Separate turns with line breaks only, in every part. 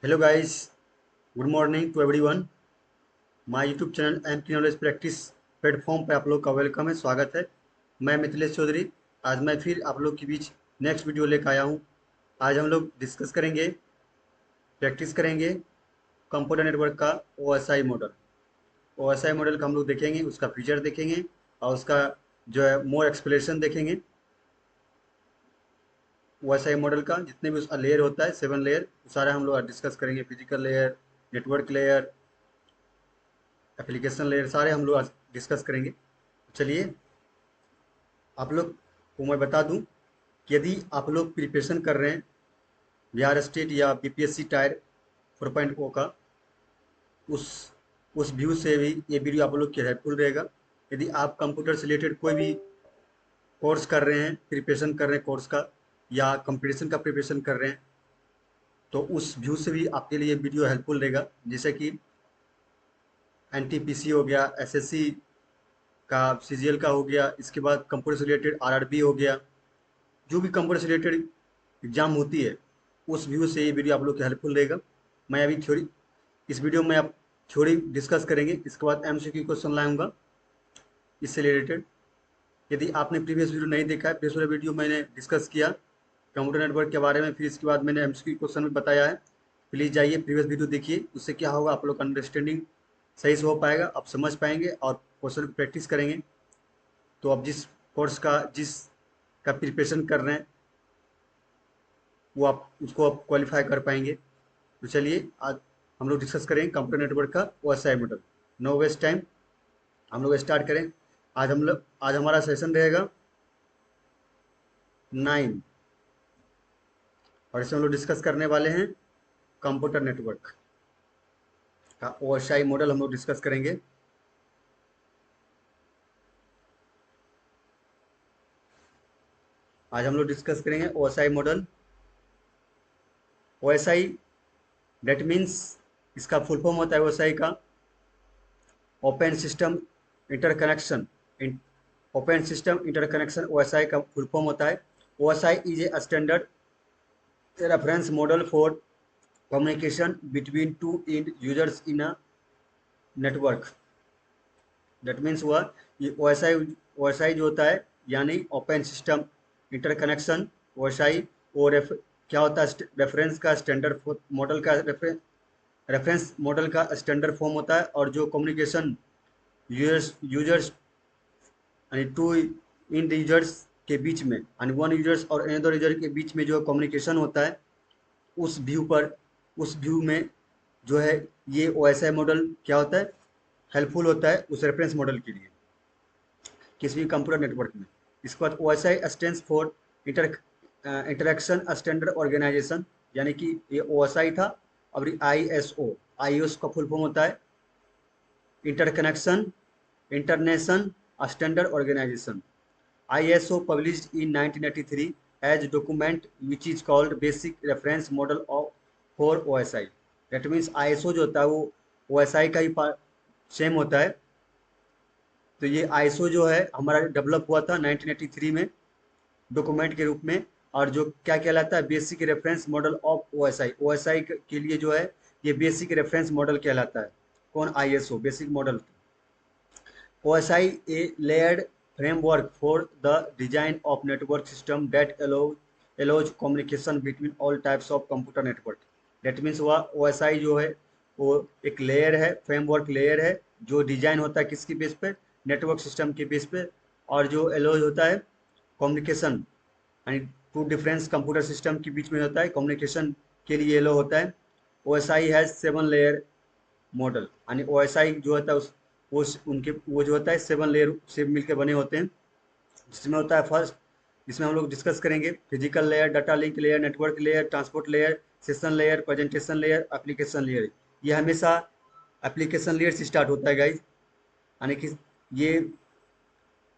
Hello guys, good morning to everyone. My YouTube channel M की knowledge practice platform पे आप लोग का वेलकम है, स्वागत है। मैं मिथिलेश चौधरी। आज मैं फिर आप लोग के बीच नेक्स्ट वीडियो लेकर आया हूँ। आज हम लोग डिस्कस करेंगे, प्रैक्टिस करेंगे कंप्यूटर नेटवर्क का ओएसआई मॉडल। ओएसआई मॉडल का हम लोग देखेंगे, उसका फीचर देखेंगे और उसका जो है मोर एक्सप्लेनेशन देखेंगे। ओएसआई मॉडल का जितने भी उसका लेयर होता है, 7 लेयर, सारा हम लोग आज डिस्कस करेंगे। Physical layer, network layer, application layer, सारे हम लोग आज डिस्कस करेंगे। चलिए, आप लोग को मैं बता दूं कि यदि आप लोग प्रिपरेशन कर रहे हैं बिहार स्टेट या बीपीएससी टायर 4.0 का, उस उस व्यू से भी ये वीडियो आप लोग के हेल्पफुल रहेगा। यदि आप कंप्यूटर से रिलेटेड कोई भी कोर्स कर रहे हैं, प्रिपरेशन कर रहे हैं कोर्स का, या कंपटीशन का प्रिपरेशन कर रहे हैं, तो उस व्यू से भी आपके लिए वीडियो हेल्पफुल रहेगा। जैसे कि एनटीपीसी हो गया, एसएससी का, सीजीएल का हो गया, इसके बाद कंप्यूटर से रिलेटेड आरआरबी हो गया। जो भी कंप्यूटर से रिलेटेड एग्जाम होती है, उस व्यू से ये वीडियो आप लोग को हेल्पफुल रहेगा। मैं अभी थ्योरी, इस वीडियो में आप थ्योरी डिस्कस करेंगे, इसके बाद एमसीक्यू क्वेश्चन लाऊंगा इससे रिलेटेड। यदि आपने प्रीवियस वीडियो नहीं देखा है, प्रीवियस वाला वीडियो मैंने डिस्कस किया कंप्यूटर नेटवर्क के बारे में, फिर इसके बाद मैंने एमसीक्यू क्वेश्चन भी बताया है। प्लीज़ जाइए प्रीवियस वीडियो देखिए, उससे क्या होगा, आप लोग का अंडरस्टैंडिंग सही से हो पाएगा, आप समझ पाएंगे और क्वेश्चन की प्रैक्टिस करेंगे। तो आप जिस कोर्स का, जिस का प्रिपरेशन कर रहे हैं, वो आप उसको आप क्वालिफाई कर पाएंगे। तो चलिए, आज हम लोग डिस्कस करेंगे कंप्यूटर नेटवर्क का OSI model. No waste time, हम लोग स्टार्ट करें। आज हमारा सेशन रहेगा 9, और इसमें हम लोग डिस्कस करने वाले हैं कंप्यूटर नेटवर्क का ओएसआई मॉडल हम लोग डिस्कस करेंगे। आज हम लोग डिस्कस करेंगे OSI model. OSI that means, इसका फुल फॉर्म होता है ओएसआई का open system interconnection. Open system interconnection OSI का फुल फॉर्म होता है। OSI is a standard reference model for communication between two end users in a network। That means हुआ ये OSI जो होता है, यानी ओपन सिस्टम इंटरकनेक्शन ओएसआई। और क्या होता है, रेफरेंस का स्टैंडर्ड मॉडल का रेफरेंस मॉडल का स्टैंडर्ड फॉर्म होता है। और जो कम्युनिकेशन यूजर्स यानी टू इन यूजर्स के बीच में, यानी वन यूजर्स और अनदर यूजर के बीच में जो कम्युनिकेशन होता है, उस व्यू पर, उस व्यू में जो है, ये ओएसआई मॉडल क्या होता है, हेल्पफुल होता है उस रेफरेंस मॉडल के लिए किसी भी कंप्यूटर नेटवर्क में। इसके बाद OSI stands for interaction standard organization, यानी कि ये ओएसआई था। अब आईएसओ का फुल फॉर्म होता है interconnection international standard organization. ISO published in 1983 as document which is called basic reference model of for OSI। That means ISO जो होता है वो OSI का ही सेम होता है। तो ये ISO जो है हमारा डेवलप हुआ था 1983 में डॉक्यूमेंट के रूप में। और जो क्या कहलाता है, basic reference model of OSI। OSI के लिए जो है ये बेसिक रेफरेंस मॉडल कहलाता है। कौन? ISO basic model. OSI a layered framework for the design of network system that allows communication between all types of computer network। That means हुआ OSI जो है वो एक लेयर है, फ्रेमवर्क लेयर है, जो डिजाइन होता है किसकी बेस पे, नेटवर्क सिस्टम के बेस पे। और जो एलोज होता है कम्युनिकेशन, यानी टू डिफरेंस कंप्यूटर सिस्टम के बीच में होता है कम्युनिकेशन के लिए एलो होता है। OSI हैज 7 लेयर मॉडल, यानी ओएसआई जो होता है उनके वो जो होता है 7 लेयर से मिलकर बने होते हैं। जिसमें होता है फर्स्ट, इसमें हम लोग डिस्कस करेंगे physical layer, data link layer, network layer, transport layer, session layer, presentation layer, application layer. ये हमेशा एप्लीकेशन लेयर से स्टार्ट होता है गाइज, यानी कि ये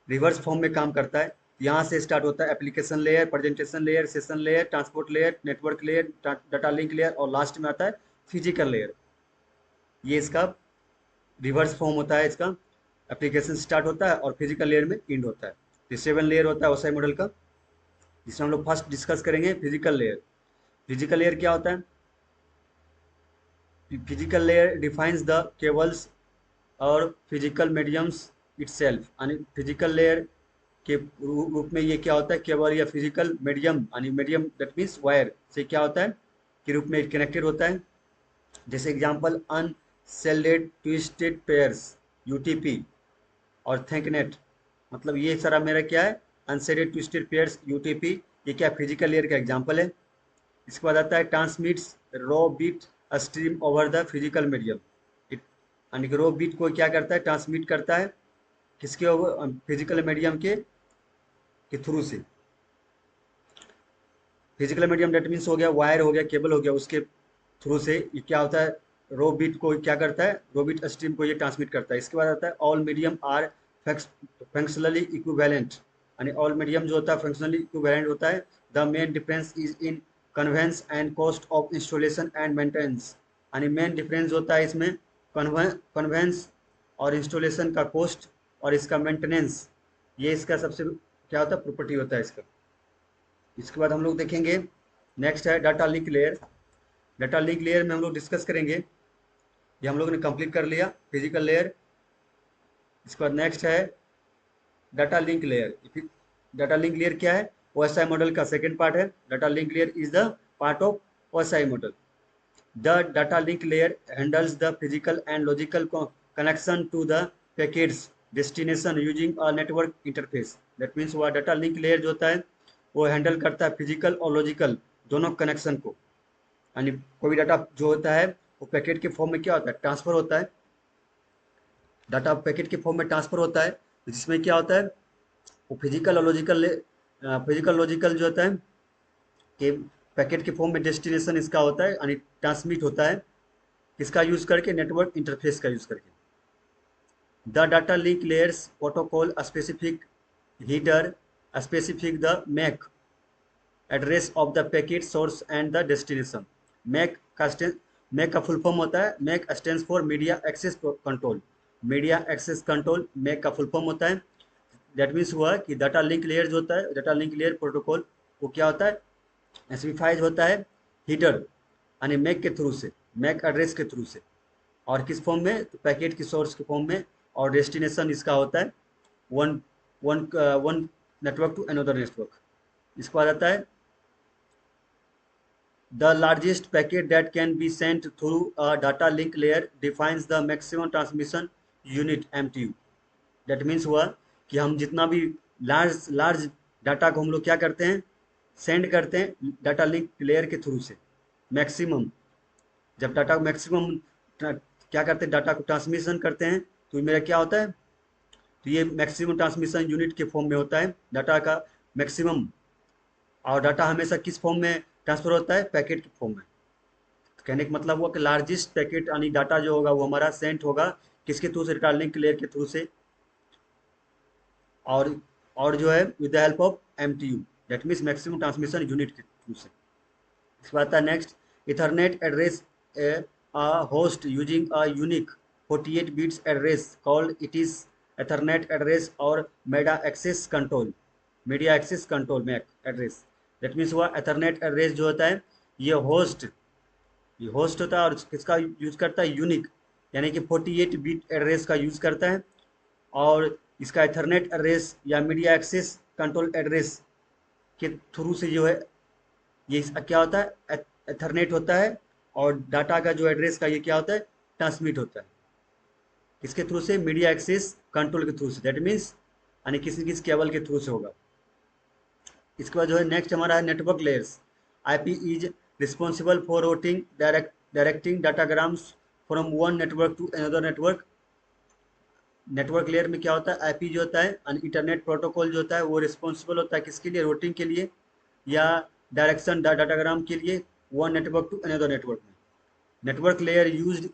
रिवर्स फॉर्म में काम करता है। यहाँ से स्टार्ट होता है application layer, presentation layer, session layer, transport layer, network layer, data link layer, और लास्ट में आता है फिजिकल लेयर। ये इसका रिवर्स फॉर्म होता है इसका। एप्लीकेशन स्टार्ट होता है और फिजिकल लेयर में एंड होता है। ये 7 लेयर होता है ओसाई मॉडल का, जिसमें हम लोग फर्स्ट डिस्कस करेंगे फिजिकल लेयर। फिजिकल लेयर क्या होता है? Physical layer defines the cables और फिजिकल मीडियम्स इटसेल्फ, यानी फिजिकल लेयर के रूप में ये क्या होता है, केबल या फिजिकल मीडियम, यानी मीडियम दैट मीन्स वायर से क्या होता है के रूप में कनेक्टेड होता है। जैसे एग्जांपल अनसेल्डेड ट्विस्टेड पेयर्स यूटीपी और थिंकनेट, मतलब ये सारा मेरा क्या है, अनसेल्डेड ट्विस्टेड पेयर्स यूटीपी, ये क्या फिजिकल लेयर का एग्जांपल है। इसके बाद आता है transmits raw bit stream over the physical medium, यानी कि रो बिट को क्या करता है, ट्रांसमिट करता है किसके ओवर, फिजिकल मीडियम के थ्रू से। फिजिकल मीडियम डेट मीन्स हो गया वायर हो गया केबल हो गया, उसके थ्रू से ये क्या होता है, रो बिट को क्या करता है, रो बिट स्ट्रीम को ये ट्रांसमिट करता है। इसके बाद आता है all medium are functionally equivalent, यानी ऑल मीडियम जो होता है फंक्शनली इक्विवेलेंट होता है। The main difference is in convenience and cost of installation and maintenance, यानी मेन डिफरेंस होता है इसमें कन्वेंस और इंस्टॉलेशन का कॉस्ट और इसका मेंटेनेंस, ये इसका सबसे क्या होता है, प्रॉपर्टी होता है इसका। इसके बाद हम लोग देखेंगे नेक्स्ट है data link layer. Data link layer में हम लोग डिस्कस करेंगे, ये हम लोग ने कंप्लीट कर लिया फिजिकल लेयर। इसके बाद नेक्स्ट है data link layer. Data link layer क्या है, ओएसआई मॉडल का सेकंड पार्ट है। Data link layer is the part of OSI model. The data link layer handles the physical and logical connection to the packets destination using a network interface. That means वह data link layer जो होता है वो handle करता है physical और logical दोनों connection को, यानी कोई डाटा जो होता है वो पैकेट के फॉर्म में क्या होता है, ट्रांसफर होता है। डाटा पैकेट के फॉर्म में ट्रांसफर होता है, जिसमें क्या होता है वो फिजिकल लॉजिकल जो होता है कि पैकेट के फॉर्म में डेस्टिनेशन इसका होता है, यानी ट्रांसमिट होता है किसका यूज करके, नेटवर्क इंटरफेस का यूज करके। The data link layers protocol specific header specific the MAC address of the packet source and the destination. MAC का फुल फॉर्म होता है, MAC stands for media access control. Media access control MAC का full form होता है। That means हुआ कि data link layer जो होता है, डाटा लिंक लेयर प्रोटोकॉल वो क्या होता है, स्पेसिफाइज होता है हीडर यानी मैक के थ्रू से, मैक एड्रेस के थ्रू से, और किस फॉर्म में, तो पैकेट की सोर्स के फॉर्म में, और डेस्टिनेशन इसका होता है one one one network to another network. इसके बाद आता है the largest packet that can be sent through a data link layer defines the maximum transmission unit MTU। that means हुआ कि हम जितना भी लार्ज डाटा को हम लोग क्या करते हैं, सेंड करते हैं डाटा लिंक लेयर के थ्रू से। मैक्सिमम, जब डाटा को मैक्सिमम क्या करते हैं, डाटा को ट्रांसमिशन करते हैं, तो मेरा क्या होता है, तो ये मैक्सिमम ट्रांसमिशन यूनिट के फॉर्म में होता है डाटा का मैक्सिमम। और डाटा हमेशा किस फॉर्म में ट्रांसफर होता है, पैकेट के फॉर्म में। तो कहने का मतलब हुआ कि लार्जेस्ट पैकेट यानी डाटा जो होगा वो हमारा सेंड होगा किसके थ्रू से, डाटा लिंक लेयर के थ्रू से, और जो है with the help of MTU, that means maximum transmission unit के थ्रू से। इसके बाद आता है next Ethernet address a host using a unique 48 bits address called it is ethernet address or media access control MAC address। That means हुआ Ethernet address जो होता है ये होस्ट होता है और किसका यूज करता है, यूनिक, यानी कि 48 बिट एड्रेस का यूज करता है। और इसका एथरनेट एड्रेस या मीडिया एक्सेस कंट्रोल एड्रेस के थ्रू से जो है ये क्या होता है, एथरनेट होता है, और डाटा का जो एड्रेस का ये क्या होता है, ट्रांसमिट होता है किसके थ्रू से, मीडिया एक्सेस कंट्रोल के थ्रू से। दैट मीन्स यानी किस केबल के थ्रू से होगा। इसके बाद जो है नेक्स्ट हमारा है network layers. IP is responsible for routing directing datagrams from one network to another network. Network layer में क्या होता है, आईपी जो होता है इंटरनेट प्रोटोकॉल जो होता है वो रिस्पॉन्सिबल होता है किसके लिए, रूटिंग के लिए या डायरेक्शन डाटाग्राम के लिए, one network to another network में। Network layer used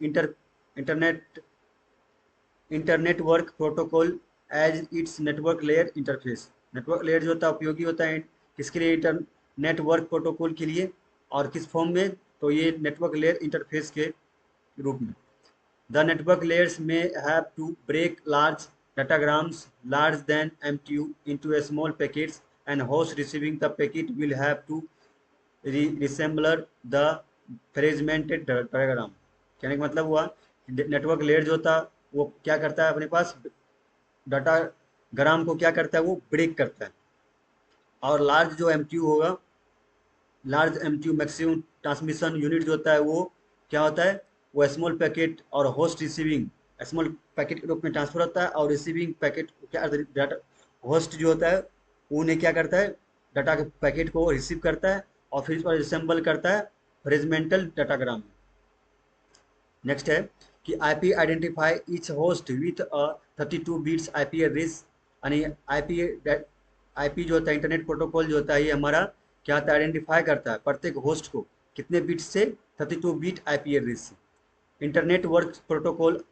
internet work protocol as its network layer interface. Network layer जो होता है उपयोगी होता है किसके लिए, इंटरनेट वर्क प्रोटोकॉल के लिए, और किस फॉर्म में, तो ये नेटवर्क लेयर इंटरफेस के रूप में। The network layers may have to break large datagrams larger than MTU into a small packets, and host receiving the packet will have to resemble the fragmented diagram। कहने का मतलब हुआ network layer जो था वो क्या करता है, अपने पास डाटा ग्राम को क्या करता है, वो ब्रेक करता है। और लार्ज जो एमक्यू होगा, large MQ maximum transmission unit जो होता है वो क्या होता है, वो स्मॉल पैकेट और होस्ट रिसीविंग, स्मॉल पैकेट के रूप में ट्रांसफर होता है। और रिसीविंग पैकेट क्या, डाटा होस्ट जो होता है वो उन्हें क्या करता है, डाटा के पैकेट को रिसीव करता है और फिर इसको रिसेंबल करता है रेजिमेंटल डाटाग्राम में। नेक्स्ट है कि IP identify each host with a 32 bits IP address. यानी आईपी आईपी जो होता है, इंटरनेट प्रोटोकॉल जो होता है, ये हमारा क्या होता है, आइडेंटिफाई करता है प्रत्येक होस्ट को कितने बिट से, 32 बिट आईपी एड्रेस से। इंटरनेट वर्क प्रोटोकॉल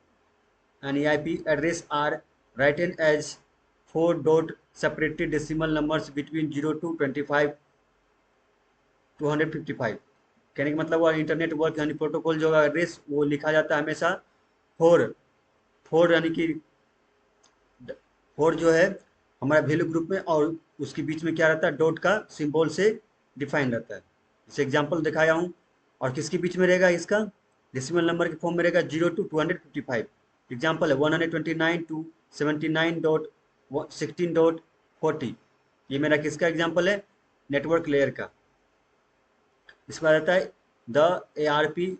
यानी IP address are written as 4 dot separated decimal numbers between 0 to 25 255। कहने का मतलब हुआ इंटरनेट वर्क यानी प्रोटोकॉल जो एड्रेस वो लिखा जाता है हमेशा फोर, फोर यानी कि फोर जो है हमारा वैल्यू ग्रुप में, और उसके बीच में क्या रहता है, डॉट का सिंबल से डिफाइन रहता है। जैसे एग्जांपल दिखाया हूँ। और किसके बीच में रहेगा, इसका डेसिमल नंबर के फॉर्म में रहेगा 0 to 255। एग्जांपल है 129 to 79.16.40। ये मेरा किसका एग्जांपल है, नेटवर्क लेयर का। इसका रहता है the A R P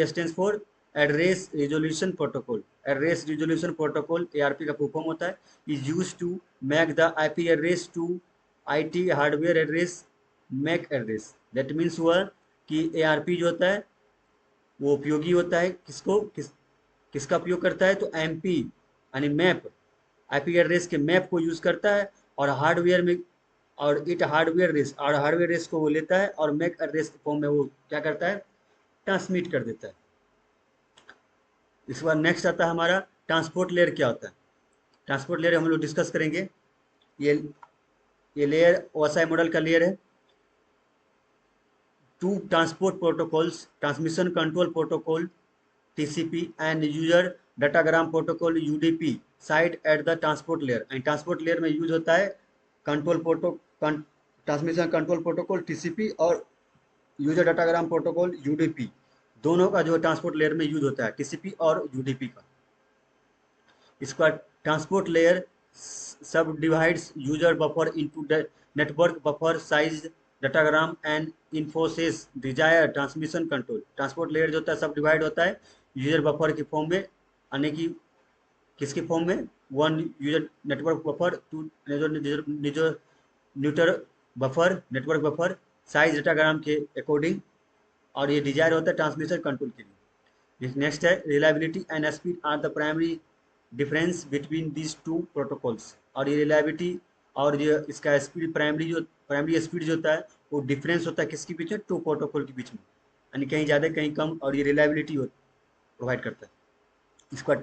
stands for address resolution protocol. Address resolution protocol ARP का फुल फॉर्म होता है, is use to map the IP address to its hardware address MAC address. That means हुआ कि ARP जो होता है वो उपयोगी होता है किसका उपयोग करता है, तो एमपी यानी मैप, आईपी एड्रेस के मैप को यूज करता है। और हार्डवेयर में, और इट हार्डवेयर रेस, और हार्डवेयर रेस को वो लेता है और मैक एड्रेस के फॉर्म में वो क्या करता है, ट्रांसमिट कर देता है। इसके बाद नेक्स्ट आता है हमारा ट्रांसपोर्ट लेयर क्या होता है। ट्रांसपोर्ट लेयर हम लोग डिस्कस करेंगे। ये ये लेयर ओएसआई मॉडल का लेयर है। Two transport protocols, transmission control protocol TCP and user datagram protocol UDP side at the transport layer. And transport layer में यूज होता है control transmission control protocol TCP और user datagram protocol UDP. दोनों का जो transport layer में use होता है, टीसीपी और यूडीपी का। इसका transport layer subdivides user buffer into network buffer size datagram and enforces desire transmission control. Transport layer जो होता है सब डिवाइड होता है यूजर बफर के फॉर्म में, यानी कि किसके फॉर्म में, one user network buffer, to neuter buffer network buffer size datagram के अकॉर्डिंग। और ये डिजायर होता है ट्रांसमिशन कंट्रोल के लिए। नेक्स्ट है reliability and speed are the primary difference between these two protocols. और ये रिलायबिलिटी और ये इसका स्पीड, प्राइमरी स्पीड जो होता है वो डिफरेंस होता है किसके बीच में, टू प्रोटोकॉल के बीच में, यानी कहीं ज़्यादा कहीं कम। और ये रिलायबिलिटी प्रोवाइड करता है। इसका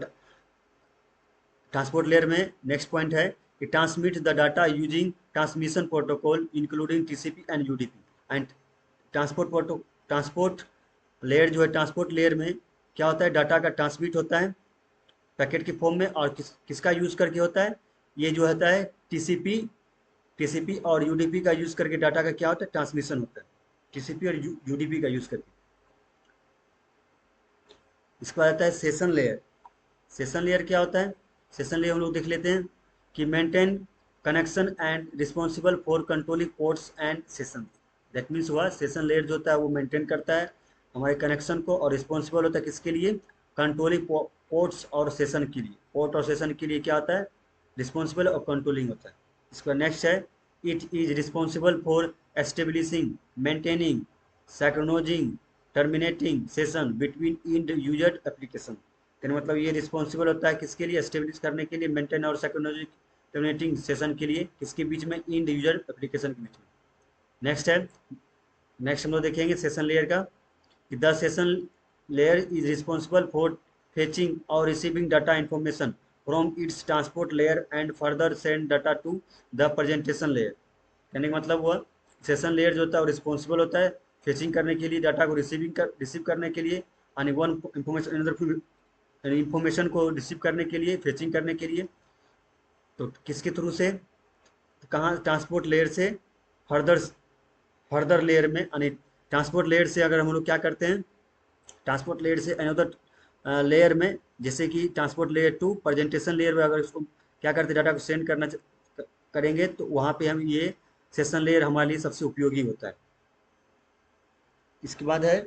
ट्रांसपोर्ट लेयर में नेक्स्ट पॉइंट है कि transmit the data using transmission protocol including TCP and UDP. And transport layer जो है, ट्रांसपोर्ट लेयर में क्या होता है, डाटा का ट्रांसमिट होता है पैकेट के फॉर्म में। और किसका यूज करके होता है, ये जो होता है टीसीपी और यूडीपी का यूज करके डाटा का क्या होता है, ट्रांसमिशन होता है, टीसीपी और यूडीपी का यूज करके। इसके बाद आता है सेशन लेयर। सेशन लेयर क्या होता है, सेशन लेयर हम लोग देख लेते हैं कि maintain connection and responsible for controlling ports and session. That means हुआ सेशन लेयर जो होता है वो मेंटेन करता है हमारे कनेक्शन को, और रिस्पॉन्सिबल होता है किसके लिए, कंट्रोलिंग पोर्ट्स और सेशन के लिए। पोर्ट और सेशन के लिए क्या होता है, रिस्पॉन्सिबल और कंट्रोलिंग होता है। इसका नेक्स्ट है it is responsible for establishing, maintaining, synchronising, terminating session between end user application. कहने मतलब ये रिस्पॉन्सिबल होता है किसके लिए, एस्टेब्लिश करने के लिए, मेंटेन और सिंक्रोनाइजिंग टर्मिनेटिंग सेशन के लिए, किसके बीच में, इंड यूजर एप्लीकेशन के बीच में। नेक्स्ट है, नेक्स्ट हम लोग देखेंगे सेशन लेयर का कि the session layer is responsible for fetching और receiving data information from its transport layer and further send data to the presentation layer. कहने का मतलब हुआ सेशन लेयर जो होता है वो रिस्पॉन्सिबल होता है फेचिंग करने के लिए, डाटा को रिसीव करने के लिए, यानी वन इंफॉर्मेशन इंफॉर्मेशन को रिसीव करने के लिए, फेचिंग करने के लिए। तो किसके थ्रू से, तो कहाँ, ट्रांसपोर्ट लेयर से फर्दर फर्दर लेयर में, यानी ट्रांसपोर्ट लेयर से अगर हम लोग क्या करते हैं, ट्रांसपोर्ट लेयर से अनदर लेयर में, जैसे कि transport layer to presentation layer में अगर इसको क्या करते डाटा को सेंड करेंगे तो वहाँ पे हम ये सेशन लेयर हमारे लिए सबसे उपयोगी होता है। इसके बाद है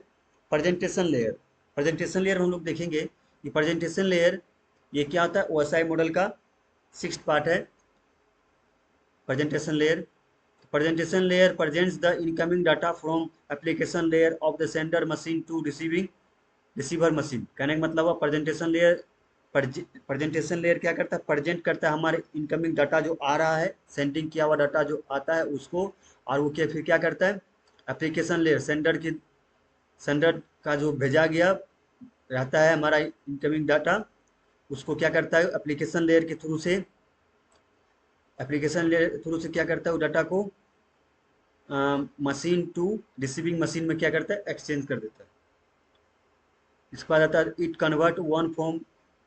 प्रेजेंटेशन लेयर। प्रेजेंटेशन लेयर हम लोग देखेंगे कि प्रेजेंटेशन लेयर ये क्या होता है, ओएसआई मॉडल का 6th पार्ट है presentation layer. Presentation layer presents the incoming data from application layer of the sender machine to receiving receiver machine। कहने का मतलब हुआ प्रेजेंटेशन लेयर क्या करता है, प्रेजेंट करता है हमारे इनकमिंग डाटा जो आ रहा है, सेंडिंग किया हुआ डाटा जो आता है उसको, और वो क्या फिर क्या करता है, एप्लीकेशन लेयर सेंडर का जो भेजा गया रहता है हमारा इनकमिंग डाटा, उसको क्या करता है एप्लीकेशन लेयर के थ्रू से, क्या करता है वो डाटा को मशीन टू रिसीविंग मशीन में क्या करता है, एक्सचेंज कर देता है। इसके बाद आता है it convert one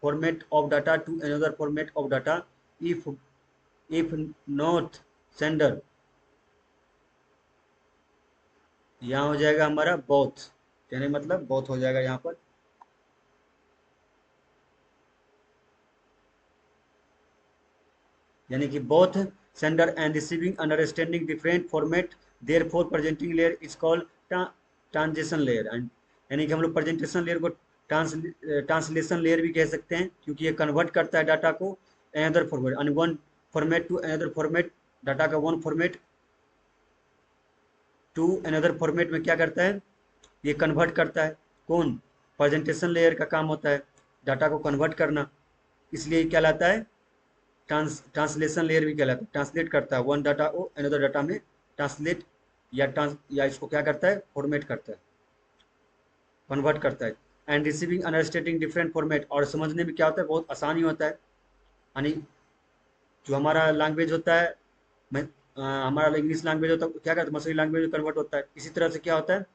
format of data to another format of data if if not sender, यहाँ हो जाएगा हमारा बोथ, यानी मतलब बोथ हो जाएगा यहाँ पर। यानी कि both sender and receiving understanding different format, therefore presenting layer is called transition layer. And यानी कि हम लोग प्रेजेंटेशन लेयर को ट्रांसलेशन लेयर भी कह सकते हैं, क्योंकि ये कन्वर्ट करता है डाटा को another format, and one format to another format, data का one format to another format में क्या करता है, ये कन्वर्ट करता है। कौन, प्रेजेंटेशन लेयर का काम होता है डाटा को कन्वर्ट करना, इसलिए क्या कहलाता है, ट्रांसलेशन लेयर भी कहलाता है। ट्रांसलेट करता है वन डाटा को अनदर डाटा में, ट्रांसलेट या इसको क्या करता है, फॉर्मेट करता है, कन्वर्ट करता है। And receiving understanding different format, और समझने में क्या होता है, बहुत आसानी होता है। यानी जो हमारा लैंग्वेज होता है, हमारा इंग्लिश लैंग्वेज होता है क्या करता है, मशीन लैंग्वेज में कन्वर्ट होता है। इसी तरह से क्या होता है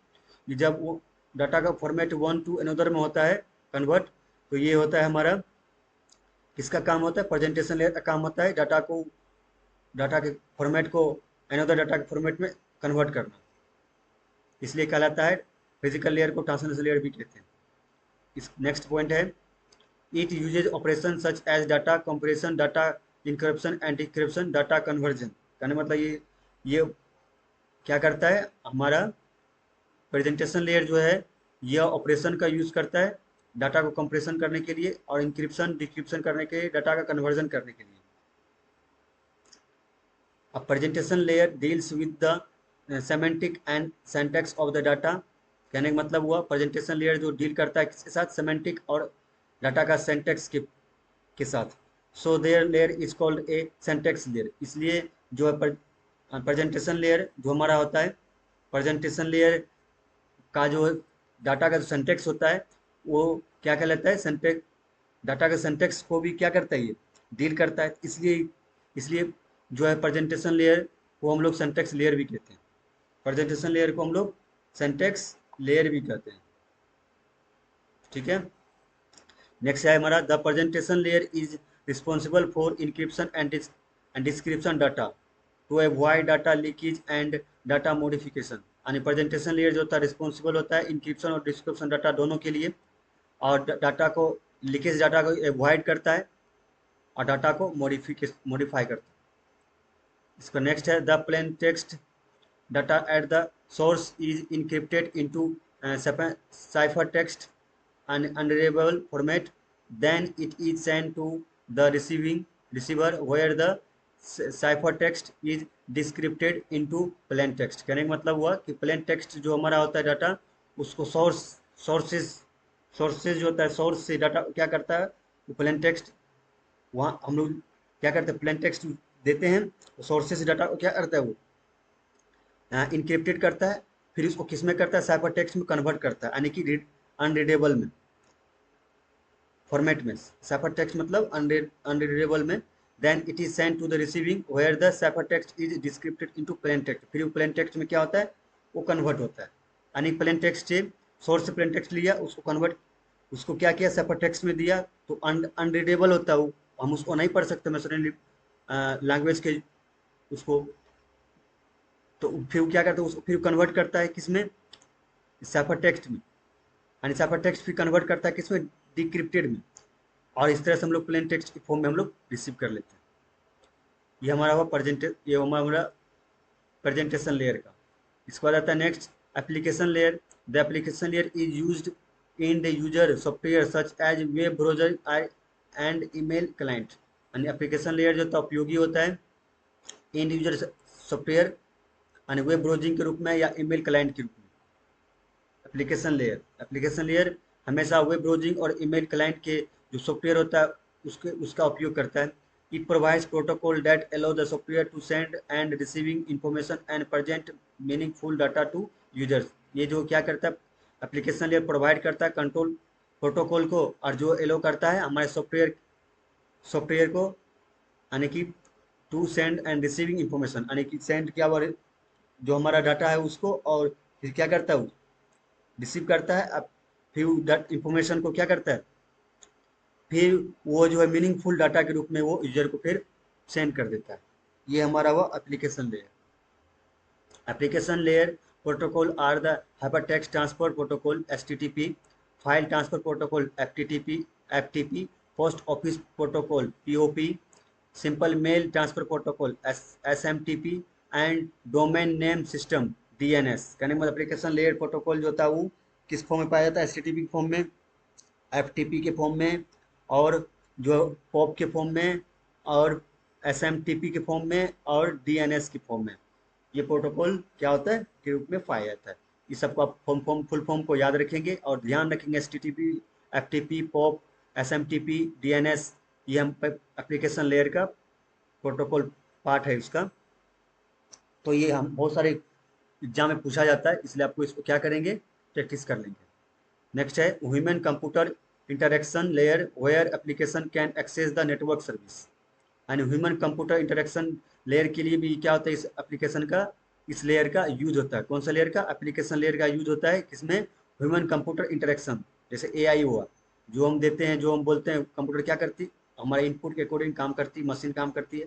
कि जब वो डाटा का फॉर्मेट वन टू अनदर में होता है कन्वर्ट, तो ये होता है हमारा किसका काम होता है, प्रेजेंटेशन लेयर का काम होता है डाटा के फॉर्मेट को अनदर डाटा के फॉर्मेट में कन्वर्ट करना, इसलिए कहलाता है फिजिकल लेयर को ट्रांसलेशन लेयर भी कहते हैं। इस नेक्स्ट पॉइंट है it uses operation such as data compression, data encryption and decryption, data conversion. कहने मतलब ये क्या करता है, हमारा प्रेजेंटेशन लेयर जो है यह ऑपरेशन का यूज करता है डाटा को कंप्रेशन करने के लिए और इंक्रिप्शन डिक्रिप्शन करने के लिए, डाटा का कन्वर्जन करने के लिए। अब presentation layer deals with the semantic and syntax of the data. कहने का मतलब हुआ प्रेजेंटेशन लेयर जो डील करता है किसके साथ, सेमेंटिक और डाटा का सिंटैक्स के साथ। So their layer is called a syntax layer. इसलिए जो है प्रेजेंटेशन लेयर जो हमारा होता है, प्रेजेंटेशन लेयर का जो डाटा का जो सिंटैक्स होता है वो क्या कहलाता है, सिंटैक्स, डाटा के सिंटैक्स को भी क्या करता है, ये डील करता है। इसलिए जो है प्रेजेंटेशन लेयर को हम लोग सिंटैक्स लेयर भी कहते हैं, प्रेजेंटेशन लेयर को हम लोग सिंटैक्स लेयर भी कहते हैं। ठीक है, नेक्स्ट है हमारा the presentation layer is responsible for encryption and description data to avoid data leakage and data modification. यानी प्रेजेंटेशन लेयर जो होता है रिस्पॉन्सिबल होता है इंक्रिप्शन और डिस्क्रिप्शन डाटा दोनों के लिए, और डाटा को लीकेज डाटा को अवॉइड करता है और डाटा को मॉडिफाई करता है। इसका नेक्स्ट है the plain text data at the source is encrypted into cipher text and unreadable format, then it is sent to the receiver where the ciphertext is decrypted into plain text। कहने का मतलब हुआ कि plain text जो हमारा होता है data, उसको सोर्सेज जो होता है, सोर्स से डाटा क्या करता है, वो plain text, वहाँ हम लोग क्या करते हैं, plain text देते हैं, सोर्सेज से डाटा क्या करता है, वो इनक्रिप्टेड करता है, फिर उसको किस में करता है, साइफर टेक्स्ट में कन्वर्ट करता है, यानी कि अनरीडेबल में फॉर्मेट में, साइफर टेक्स्ट मतलब अनरीडेबल में। Then it is send to the receiving where the cipher text is descripted into plain text. फिर वो प्लेन टेक्स्ट में क्या होता है, वो कन्वर्ट होता है, यानी प्लेन टेक्स्ट से सोर्स से प्लेन टेक्स्ट लिया, उसको कन्वर्ट, उसको क्या किया, साइफर टेक्स्ट में दिया, तो अनरीडेबल होता है वो, हम उसको नहीं पढ़ सकते मैसोनिक लैंग्वेज के उसको, तो फिर क्या करता है, उसको फिर कन्वर्ट करता है किसमें, साइफर टेक्स्ट में। यानी साइफर टेक्स्ट फिर कन्वर्ट करता है किसमें, डिक्रिप्टेड में, और इस तरह से हम लोग प्लेन टेक्स्ट की फॉर्म में हम लोग रिसीव कर लेते हैं। ये हमारा हुआ ये हमारा प्रेजेंटेशन लेयर का। इसके बाद आता है next application layer. The application layer is used in the user software such as web browser and email client. यानी एप्लीकेशन लेयर जो होता है उपयोगी होता है एंड यूजर सॉफ्टवेयर यानी वेब ब्राउजिंग के रूप में या ईमेल क्लाइंट के रूप में। एप्लीकेशन लेयर हमेशा वेब ब्राउजिंग और ईमेल क्लाइंट के जो सॉफ्टवेयर होता है उसका उपयोग करता है। It provides protocol that allow the software to send and receiving information and present meaningful data to users. ये जो क्या करता है एप्लीकेशन लेयर प्रोवाइड करता है कंट्रोल प्रोटोकॉल को, और जो अलाउ करता है हमारे सॉफ्टवेयर को यानी कि to send and receiving information, यानी कि सेंड क्या जो हमारा डाटा है उसको, और फिर क्या करता है रिसीव करता है। अब फिर डाटा इंफॉर्मेशन को क्या करता है, फिर वो जो है मीनिंगफुल डाटा के रूप में वो यूजर को फिर सेंड कर देता है। ये हमारा वो application layer. Application layer protocol are the hypertext transfer protocol HTTP, file transfer protocol FTP, post office protocol POP, simple mail transfer protocol SMTP and domain name system DNS. कहने का मतलब एप्लीकेशन लेयर प्रोटोकॉल जो होता है वो किस form में पाया जाता है, एचटीटीपी के फॉर्म में, एफटीपी के फॉर्म में, और जो पॉप के फॉर्म में, और एसएमटीपी के फॉर्म में, और डीएनएस के फॉर्म में। ये प्रोटोकॉल क्या होता है के रूप में पाया जाता है। इस सबको आप फुल फॉर्म को याद रखेंगे और ध्यान रखेंगे। HTTP, FTP, pop, SMTP, DNS, ये हम एप्लीकेशन लेयर का प्रोटोकॉल पार्ट है उसका। तो ये हम बहुत सारे एग्जाम में पूछा जाता है, इसलिए आपको इसको क्या करेंगे, प्रैक्टिस कर लेंगे। नेक्स्ट है human computer interaction layer where application can access the network service. यानी ह्यूमन कंप्यूटर इंटरेक्शन लेयर के लिए भी क्या होता है, इस एप्लीकेशन का, इस लेयर का यूज होता है। कौन सा लेयर का, एप्लीकेशन लेयर का यूज होता है किसमें, ह्यूमन कंप्यूटर इंटरेक्शन। जैसे एआई हुआ, जो हम देते हैं, जो हम बोलते हैं, कंप्यूटर क्या करती, हमारे इनपुट के अकॉर्डिंग काम करती, मशीन काम करती है।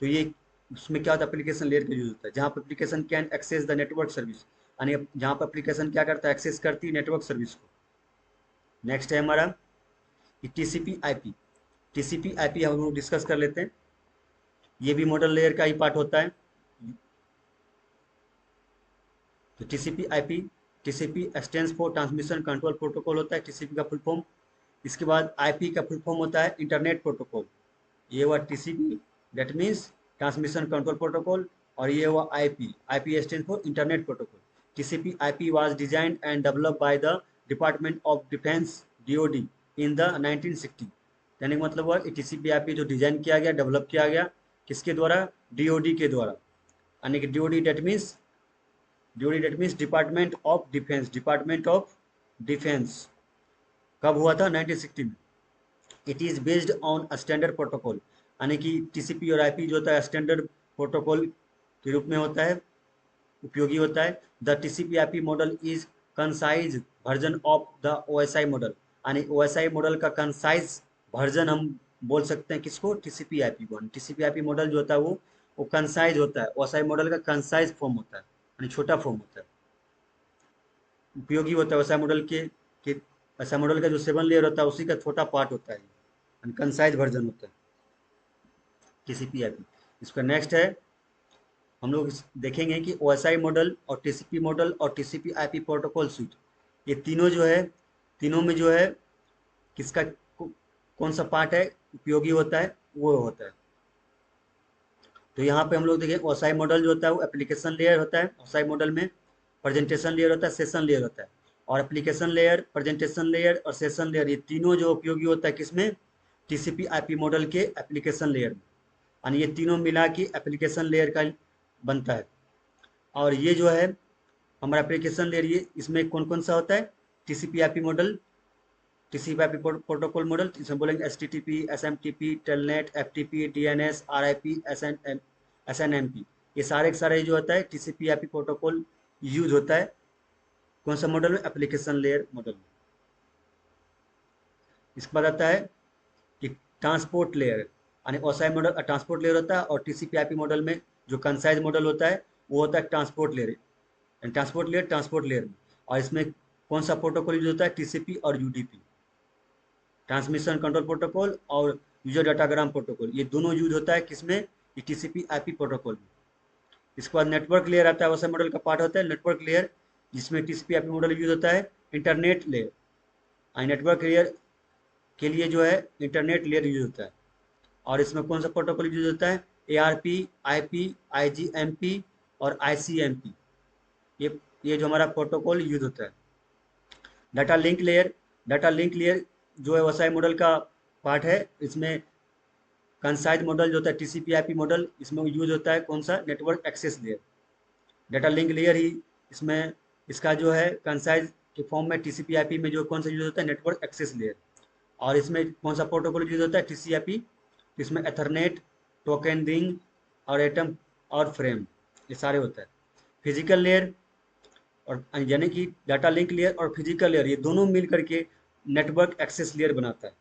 तो ये उसमें क्या होता है, एप्लीकेशन लेयर का यूज होता है, जहाँ पर application can access the network service, यानी जहाँ पर एप्लीकेशन क्या करता है, एक्सेस करती है नेटवर्क सर्विस को। नेक्स्ट है हमारा टीसीपी आईपी। टीसीपी आईपी हम लोग डिस्कस कर लेते हैं। ये भी मॉडल लेयर का ही पार्ट होता है। तो TCP IP, TCP stands for transmission control protocol होता है टीसीपी का फुल फॉर्म। इसके बाद आईपी का फुल फॉर्म होता है इंटरनेट प्रोटोकॉल। ये हुआ TCP, that means transmission control protocol, और ये हुआ IP, IP stand for internet protocol. TCP IP was designed and developed by the department of defence DoD in the 1960। कहने का मतलब हुआ टीसीपी आईपी जो डिजाइन किया गया, डेवलप किया गया, किसके द्वारा, डीओडी के द्वारा। यानी कि DoD that means department of defence, department of defence. कब हुआ था, 1960 में। It is based on standard protocol, यानी कि टीसीपी और आईपी जो होता है स्टैंडर्ड प्रोटोकॉल के रूप में होता है, उपयोगी होता है। The TCP IP model is concise version of the OSI model, यानी ओएसआई मॉडल का कंसाइज वर्जन हम बोल सकते हैं किसको, टीसीपी आईपी को। टीसीपी आईपी मॉडल जो होता है वो कंसाइज होता है, ओएसआई मॉडल का कंसाइज फॉर्म होता है, यानी छोटा फॉर्म होता है, उपयोगी होता है। ऐसा मॉडल का जो 7 लेयर होता है उसी का छोटा पार्ट होता है, कंसाइज वर्जन होता है टीसीपी आईपी। इसका नेक्स्ट है हम लोग देखेंगे कि ओएसआई मॉडल और टीसीपी मॉडल और टीसीपी आईपी प्रोटोकॉल सूट, ये तीनों जो है, तीनों में जो है किसका कौन सा पार्ट है उपयोगी होता है, वो होता है। तो यहाँ पे हम लोग देखें ओएसआई मॉडल जो होता है वो एप्लीकेशन लेयर होता है, ओएसआई मॉडल में प्रेजेंटेशन लेयर होता है, सेशन लेयर होता है। और एप्लीकेशन लेयर, प्रेजेंटेशन लेयर और सेशन लेयर, ये तीनों जो उपयोगी होता है किसमें, टीसीपी आईपी मॉडल के एप्लीकेशन लेयर में, यानी ये तीनों मिला के एप्लीकेशन लेयर का बनता है। और ये जो है हमारा एप्लीकेशन लेयर, ये इसमें कौन कौन सा होता है, TCP IP model, TCP IP protocol model, इसमें बोलेंगे HTTP, SMTP, telnet, FTP, DNS, RIP, SNMP, ये सारे के सारे जो होता है टीसीपी आईपी प्रोटोकॉल यूज होता है कौन सा मॉडल में, एप्लीकेशन लेयर मॉडल में। इसके बाद आता है कि ट्रांसपोर्ट लेयर, यानी ओएसआई मॉडल ट्रांसपोर्ट लेयर होता है, और टीसीपी आईपी मॉडल में जो कंसाइज मॉडल होता है वो होता है ट्रांसपोर्ट लेयर में। और इसमें कौन सा प्रोटोकॉल यूज होता है? टीसीपी और यूडीपी, ट्रांसमिशन कंट्रोल प्रोटोकॉल और यूजर डाटाग्राम प्रोटोकॉल, ये दोनों यूज होता है किसमें? टीसीपी आईपी प्रोटोकॉल में। इसके बाद नेटवर्क लेयर आता है, वैसा मॉडल का पार्ट होता है नेटवर्क लेयर, जिसमें टीसीपी आईपी मॉडल यूज होता है। इंटरनेट लेयर, नेटवर्क लेयर के लिए जो है इंटरनेट लेयर यूज होता है, और इसमें कौन सा प्रोटोकॉल यूज होता है? एआरपी, आईपी, आईजीएमपी और आईसीएमपी, ये जो हमारा प्रोटोकॉल यूज होता है। Data link layer, data link layer जो है वसाई मॉडल का पार्ट है। इसमें कंसाइज मॉडल जो होता है टीसीपी आईपी मॉडल, इसमें यूज होता है कौन सा? Network access layer. Data link layer ही इसमें इसका जो है कंसाइज के फॉर्म में टीसीपी आईपी में जो कौन सा यूज होता है? Network access layer. और इसमें कौन सा प्रोटोकॉल यूज होता है? टीसीआईपी। इसमें एथरनेट, टोकन रिंग और एटम और फ्रेम, ये सारे होता है। फिजिकल लेयर, और यानी कि डाटा लिंक लेयर और फिजिकल लेयर, ये दोनों मिल करके नेटवर्क एक्सेस लेयर बनाता है।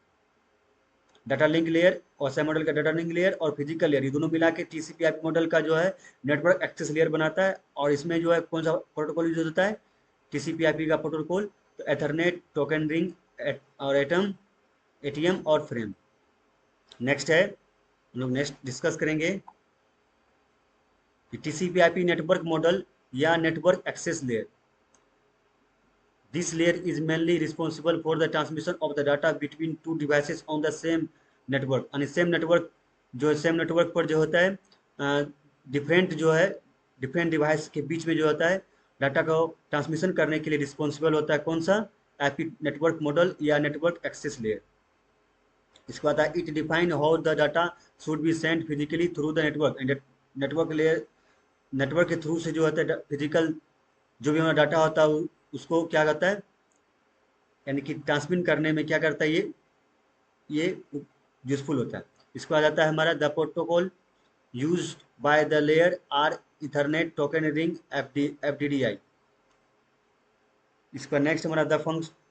Data link layer, OSI model का डाटा लिंक लेयर और फिजिकल लेयर, ये दोनों मिला के टीसीपी आईपी मॉडल का जो है नेटवर्क एक्सेस लेयर बनाता है। और इसमें जो है कौन सा प्रोटोकॉल यूज होता है? टीसीपी आईपी का प्रोटोकॉल, तो एथरनेट, टोकन रिंग और एटम, एटीएम और फ्रेम। नेक्स्ट है, हम लोग नेक्स्ट डिस्कस करेंगे टीसीपी आईपी नेटवर्क मॉडल या network access layer. This layer is mainly responsible for the transmission of the data between two devices on the same network। यानी same network, जो same network पर जो होता है different जो है डिफरेंट डिवाइस के बीच में जो होता है डाटा को ट्रांसमिशन करने के लिए रिस्पॉन्सिबल होता है कौन सा? आईपी नेटवर्क मॉडल या नेटवर्क एक्सेस लेयर। इसके बाद है it define how the data should be send physically through the network. Network layer, network के थ्रू से जो होता है फिजिकल जो भी हमारा डाटा होता है उसको क्या करता है, यानी कि ट्रांसमिट करने में क्या करता है, ये यूजफुल होता है। इसके बाद आता है हमारा the protocol use by the layer are Ethernet, token ring, FDDI. इसका नेक्स्ट हमारा the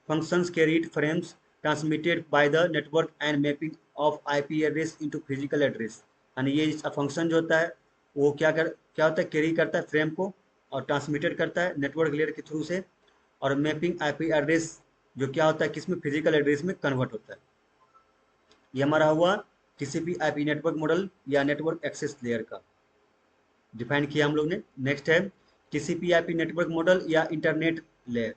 functions carried frames transmitted by the network and mapping of IP address into physical address. यानी ये फंक्शन जो होता है वो क्या होता है? कैरी करता है फ्रेम को और ट्रांसमिटेड करता है नेटवर्क लेयर के थ्रू से, और मैपिंग आईपी एड्रेस जो क्या होता है किसमें? फिजिकल एड्रेस में कन्वर्ट होता है। ये हमारा हुआ टीसीपी आईपी नेटवर्क मॉडल या नेटवर्क एक्सेस लेयर का डिफाइन किया हम लोग ने। नेक्स्ट है टीसीपी आईपी नेटवर्क मॉडल या इंटरनेट लेयर।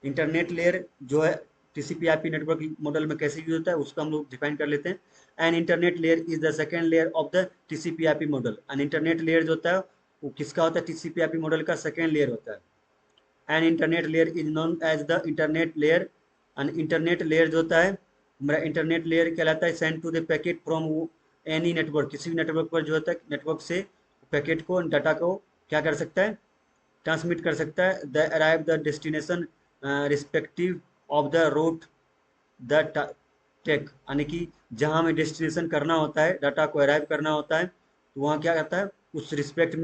इंटरनेट लेयर जो है टीसीपी आईपी नेटवर्क मॉडल में कैसे यूज होता है उसको हम लोग डिफाइन कर लेते हैं। An internet layer is the second layer of the TCP IP model. An internet layer जो होता है वो किसका होता है? टीसीपी आईपी मॉडल का सेकेंड लेयर होता है। An internet layer is known as the internet layer. An internet layer जो होता है हमारा इंटरनेट लेयर कहलाता है send to the packet from any network. किसी भी नेटवर्क पर जो होता है नेटवर्क से पैकेट को, डाटा को क्या कर सकता है? ट्रांसमिट कर सकता है। The arrive the destination respective of the route the take, यानी कि जहाँ हमें डेस्टिनेशन करना होता है, डाटा को अराइव करना होता है, तो वहाँ क्या करता है? उस रिस्पेक्ट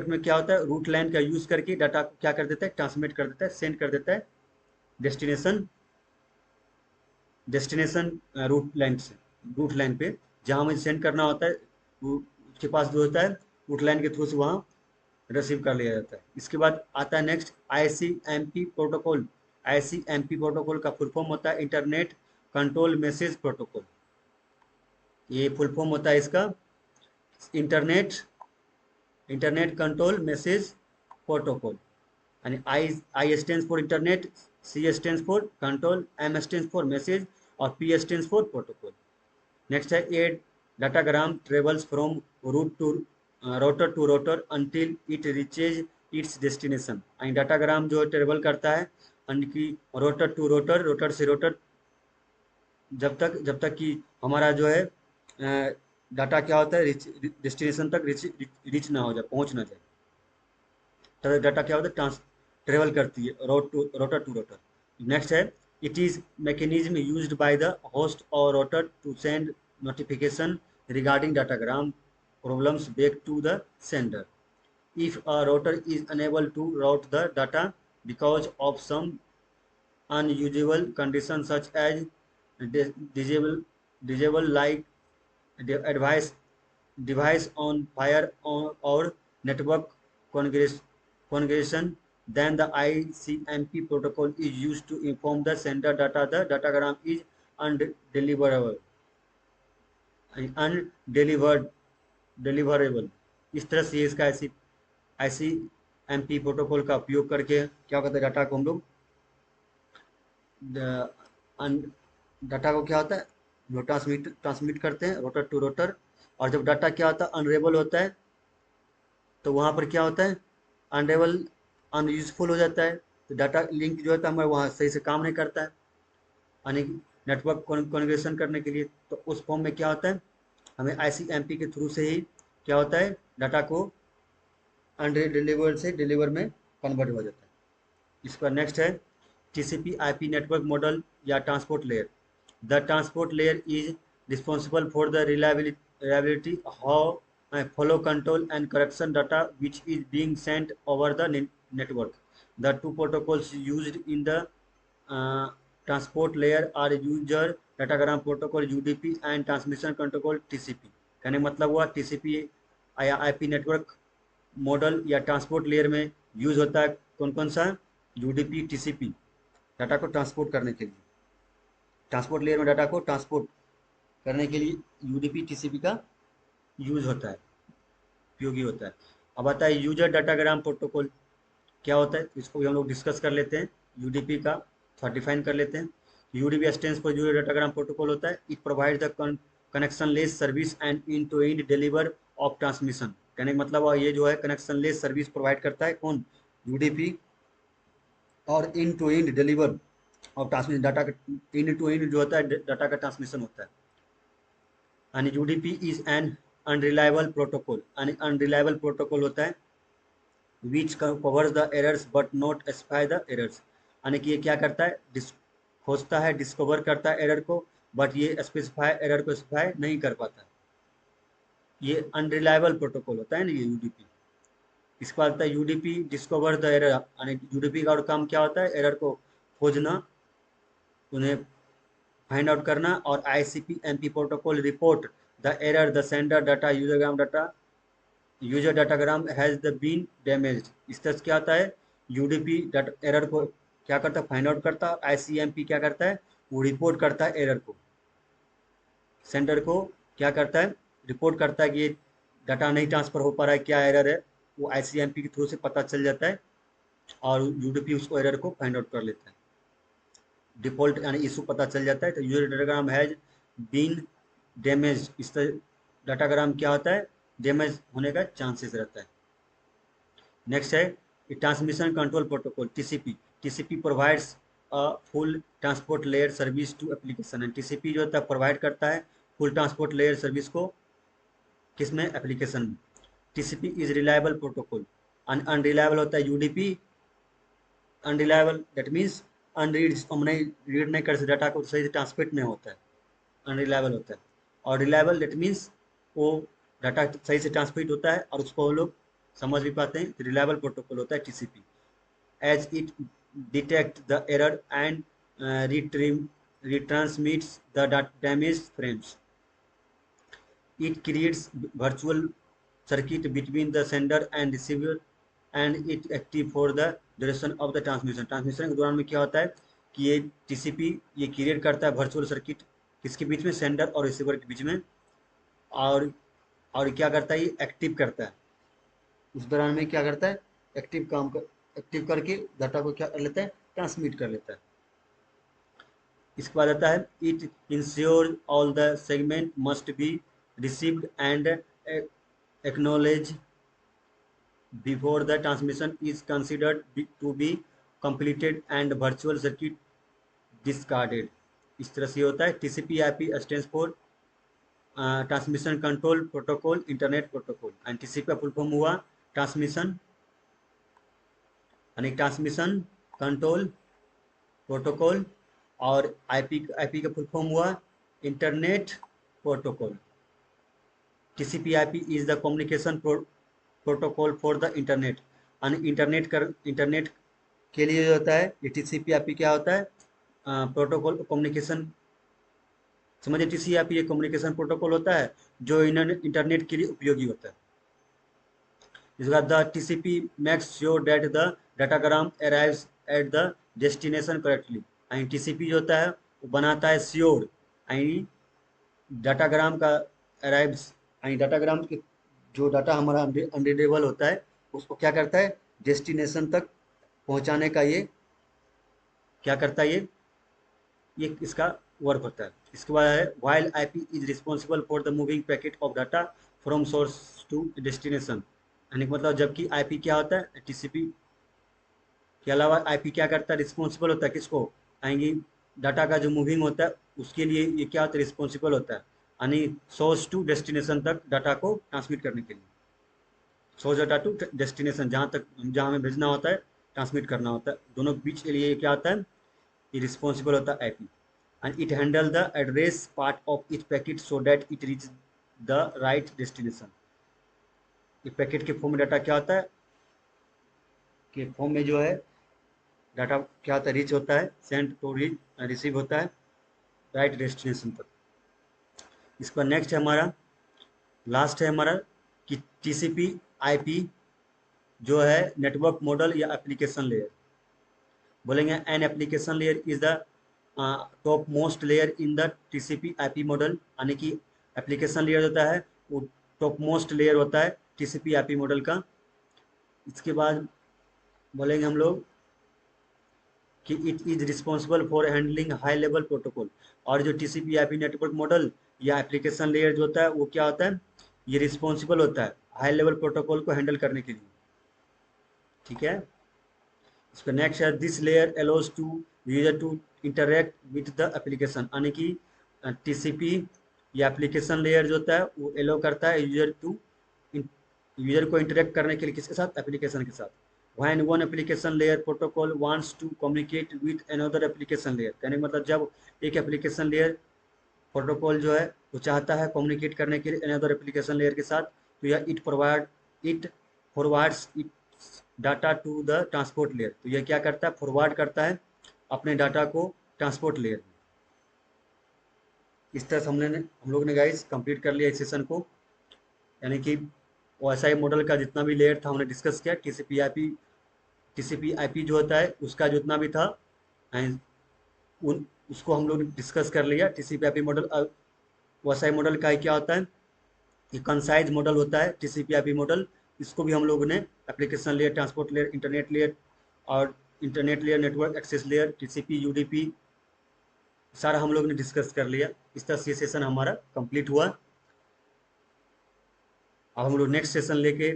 में क्या होता है? रूट लाइन का यूज करके डाटा को क्या कर देता है? ट्रांसमिट कर देता है, सेंड कर देता है डेस्टिनेशन रूट लाइन पे जहाँ हमें सेंड करना होता है उसके पास जो होता है रूट लाइन के थ्रू से वहाँ रिसीव कर लिया जाता है। इसके बाद आता है next ICMP protocol. ICMP protocol का फुल फॉर्म होता है इंटरनेट कंट्रोल मैसेज प्रोटोकॉल। ये फुल फॉर्म होता है इसका इंटरनेट कंट्रोल मैसेज प्रोटोकॉल। यानी I stands for internet, C stands for control, M stands for message और P stands for protocol. Next है a datagram travels from router to router until it reaches its destination. यानी datagram जो travel करता है यानी कि router to rotor, rotor से rotor, जब तक कि हमारा जो है डाटा क्या होता है डेस्टिनेशन तक रीच ना हो जाए, पहुंच ना जाए, तब डाटा क्या होता है ट्रेवल करती है रोटर टू रोटर। नेक्स्ट है it is mechanism used by the host और router to send notification regarding datagram problems back to the sender. If a router is unable to route the data because of some unusual condition such as disable like device on fire or network configuration, then the ICMP protocol is used to inform the sender data the datagram is undeliverable undelivered deliverable। इस तरह से इसका ICMP protocol का उपयोग करके क्या करते हैं, डाटा को हम लोग डाटा को क्या होता है जो ट्रांसमिट करते हैं रोटर टू रोटर। और जब डाटा क्या होता है अनरेबल होता है तो वहाँ पर क्या होता है अनरेबल अनयूजफुल हो जाता है, तो डाटा लिंक जो होता है हमारा वहाँ सही से काम नहीं करता है यानी नेटवर्क कॉन्फ़िगरेशन करने के लिए। तो उस फॉर्म में क्या होता है हमें ICMP के थ्रू से ही क्या होता है डाटा को अनडिलीवर्ड से डिलीवर में कन्वर्ट हो जाता है। इसका नेक्स्ट है TCP IP नेटवर्क मॉडल या transport layer. The transport layer is responsible for the reliability how follow control and correction data which is being sent over the network. The two protocols used in the transport layer are user datagram protocol UDP and transmission protocol TCP। कहने का मतलब हुआ TCP या IP network model या transport layer में use होता है कौन कौन सा UDP TCP डाटा को ट्रांसपोर्ट करने के लिए। ट्रांसपोर्ट लेयर में डाटा को ट्रांसपोर्ट करने के लिए UDP TCP का यूज होता है, उपयोगी होता है। अब आता है यूजर डाटाग्राम प्रोटोकॉल क्या होता है, इसको भी हम लोग डिस्कस कर लेते हैं। UDP का थोड़ा डिफाइन कर लेते हैं। UDP stands for user datagram protocol होता है it provide the connectionless service and end to end deliver of transmission. कहने का मतलब ये जो है कनेक्शन लेस सर्विस प्रोवाइड करता है कौन UDP और end to end deliver of transmission data का इन टू एंड जो होता है डाटा का ट्रांसमिशन होता है। and UDP is an unreliable protocol। and unreliable protocol होता है which covers the errors but not specify the errors। यानी कि ये क्या करता है खोजता है डिस्कवर करता है एरर को बट ये स्पेसिफाई एरर को स्पेसिफाई नहीं कर पाता। ये अनरिलायबल प्रोटोकॉल होता है ना ये UDP। इसके बाद आता है UDP डिस्कवर द एरर। यानी UDP का और काम क्या होता है एरर को खोजना उन्हें फाइंड आउट करना। और ICMP protocol report the error the sender data user datagram has the been damaged. इस तरह से क्या होता है UDP एरर को क्या करता है फाइंड आउट करता है। ICMP क्या करता है वो रिपोर्ट करता है एरर को, सेंडर को क्या करता है रिपोर्ट करता है कि ये डाटा नहीं ट्रांसफर हो पा रहा है क्या एरर है, वो ICMP के थ्रू से पता चल जाता है और UDP उसको एरर को फाइंड आउट कर लेता है। डिफॉल्ट यानी इशू पता चल जाता है। तो user datagram has been damage, इस तरह डाटाग्राम क्या होता है डैमेज होने का चांसेस रहता है। नेक्स्ट है transmission control protocol TCP provides a full transport layer service to application. And TCP जो होता है प्रोवाइड करता है फुल ट्रांसपोर्ट लेयर सर्विस को किसमें एप्लीकेशन में। TCP is reliable protocol. Unreliable होता है UDP। Unreliable that means unread, हम नहीं रीड नहीं कर सकते डाटा को सही से ट्रांसमिट नहीं होता है, अनरिलायबल होता है। और रिलायबल दैट मीन्स वो डाटा सही से ट्रांसमिट होता है और उसको हम लोग समझ भी पाते हैं। रिलायबल प्रोटोकॉल होता है TCP as it detect the error and retransmits the damaged frames। It creates virtual circuit between the sender and receiver and it active for the duration of the transmission। Transmission के दौरान में क्या होता है कि ये TCP ये create करता है वर्चुअल सर्किट किसके बीच में सेंडर और रिसीवर के बीच में। और क्या करता है ये एक्टिव करता है, उस दौरान में क्या करता है एक्टिव करके डाटा को क्या कर लेता है ट्रांसमिट कर लेता है। इसके बाद आता है it ensure all the segment must be received and acknowledge before the transmission is considered to be completed and virtual circuit discarded. इस तरह से होता है। TCP IP stands for transmission control protocol internet protocol. And TCP का full form हुआ transmission यानी transmission control protocol और IP का फुल फॉर्म हुआ internet protocol. TCP IP is the communication protocol for the internet. Internet के लिए जो होता है ये TCP IP क्या होता है प्रोटोकॉल कम्युनिकेशन। समझिए TCP IP ये कम्युनिकेशन प्रोटोकॉल होता है जो इंटरनेट के लिए उपयोगी होता है। इसके बाद the TCP makes sure that the datagram arrives at the destination correctly. And TCP जो होता है वो बनाता है श्योर एंड डाटाग्राम का अराइव्स एंड डाटाग्राम के जो डाटा हमारा अनरीडेबल होता है उसको क्या करता है डेस्टिनेशन तक पहुंचाने का ये क्या करता है ये इसका वर्क होता है। इसके बाद है while IP is responsible for the moving packet of data from source to destination. यानी कि मतलब जबकि आईपी क्या होता है टीसीपी के अलावा आईपी क्या करता है रिस्पॉन्सिबल होता है किसको आएंगी डाटा का जो मूविंग होता है उसके लिए ये क्या होता है रिस्पॉन्सिबल होता है यानी सोर्स टू डेस्टिनेशन तक डाटा को ट्रांसमिट करने के लिए। सोर्स डाटा टू डेस्टिनेशन जहाँ हमें भेजना होता है ट्रांसमिट करना होता है दोनों बीच के लिए क्या होता है ये रिस्पॉन्सिबल होता है IP. And it handle the address part of each packet so that it reach the right destination. ये पैकेट के फॉर्म में डाटा क्या होता है कि फॉर्म में जो है डाटा क्या होता है रीच होता है सेंड टू रीच रिसीव होता है राइट डेस्टिनेशन तक। इसका नेक्स्ट है हमारा लास्ट है हमारा कि टीसीपी आईपी जो है नेटवर्क मॉडल या एप्लीकेशन लेयर। बोलेंगे an application layer is the top most layer in the TCP IP model. यानी कि एप्लीकेशन लेयर होता है वो टॉप मोस्ट लेयर होता है टीसीपी आईपी मॉडल का। इसके बाद बोलेंगे हम लोग कि it is responsible for handling high level protocol. और जो टीसीपी आईपी नेटवर्क मॉडल या एप्लीकेशन लेयर जो होता है वो क्या होता है ये रिस्पॉन्सिबल होता है हाई लेवल प्रोटोकॉल को हैंडल करने के लिए। ठीक है इसका नेक्स्ट है this layer allows to user to interact with the application. यानी कि टीसीपी या एप्लीकेशन लेयर जो होता है वो अलाउ करता है यूजर को इंटरेक्ट करने के लिए किसके साथ एप्लीकेशन के साथ। when one application layer protocol wants to communicate with another application layer यानी मतलब जब एक एप्लीकेशन लेयर प्रोटोकॉल जो है वो चाहता है कम्युनिकेट करने के लिए अनदर एप्लीकेशन लेयर के साथ तो यह it forwards it data to the transport layer. तो यह क्या करता है फॉरवर्ड करता है अपने डाटा को ट्रांसपोर्ट लेयर में। इस तरह से हम लोग ने गाइस कंप्लीट कर लिया इस सेशन को। यानी कि ओएसआई मॉडल का जितना भी लेयर था हमने डिस्कस किया टीसीपी आईपी जो होता है उसका जितना भी था एंड उसको हम लोग डिस्कस कर लिया। TCP IP model OSI model का क्या होता है ये कंसाइज मॉडल होता है टीसीपी आईपी मॉडल। इसको भी हम लोगों ने application layer transport layer internet layer network access layer TCP UDP सारा हम लोग ने डिस्कस कर लिया। इस तरह से सेशन हमारा कंप्लीट हुआ। अब हम लोग नेक्स्ट सेशन लेके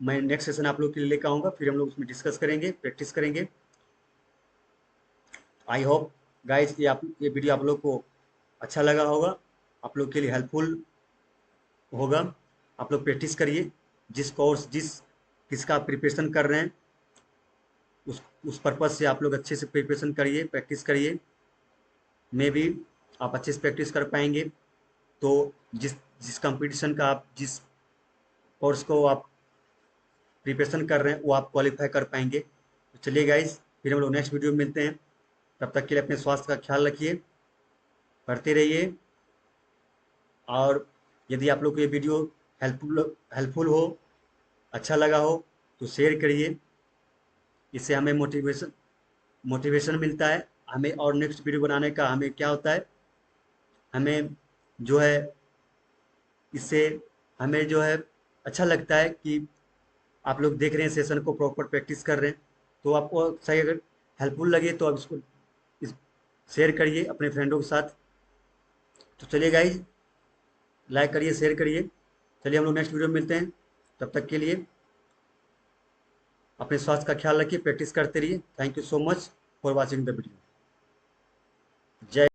मैं नेक्स्ट सेशन आप लोग के लिए लेकर आऊँगा फिर हम लोग उसमें डिस्कस करेंगे प्रैक्टिस करेंगे। आई होप गाइस ये वीडियो आप लोग को अच्छा लगा होगा आप लोग के लिए हेल्पफुल होगा। आप लोग प्रैक्टिस करिए किसका प्रिपरेशन कर रहे हैं उस पर्पज़ से आप लोग अच्छे से प्रिपरेशन करिए प्रैक्टिस करिए। मे भी आप अच्छे से प्रैक्टिस कर पाएंगे तो जिस कंपटीशन का आप जिस कोर्स को आप प्रिपरेशन कर रहे हैं वो आप क्वालिफाई कर पाएंगे। तो चलिए गाइस फिर हम लोग नेक्स्ट वीडियो में मिलते हैं। तब तक के लिए अपने स्वास्थ्य का ख्याल रखिए पढ़ते रहिए और यदि आप लोग को ये वीडियो हेल्पफुल हो अच्छा लगा हो तो शेयर करिए। इससे हमें मोटिवेशन मिलता है हमें और नेक्स्ट वीडियो बनाने का हमें क्या होता है हमें जो है इससे हमें जो है अच्छा लगता है कि आप लोग देख रहे हैं सेशन को प्रॉपर प्रैक्टिस कर रहे हैं। तो आपको सही अगर हेल्पफुल लगे तो आप इसको शेयर करिए अपने फ्रेंडों के साथ। तो चलिए गाइज लाइक करिए शेयर करिए। चलिए हम लोग नेक्स्ट वीडियो में मिलते हैं। तब तक के लिए अपने स्वास्थ्य का ख्याल रखिए प्रैक्टिस करते रहिए। Thank you so much for watching the video. जय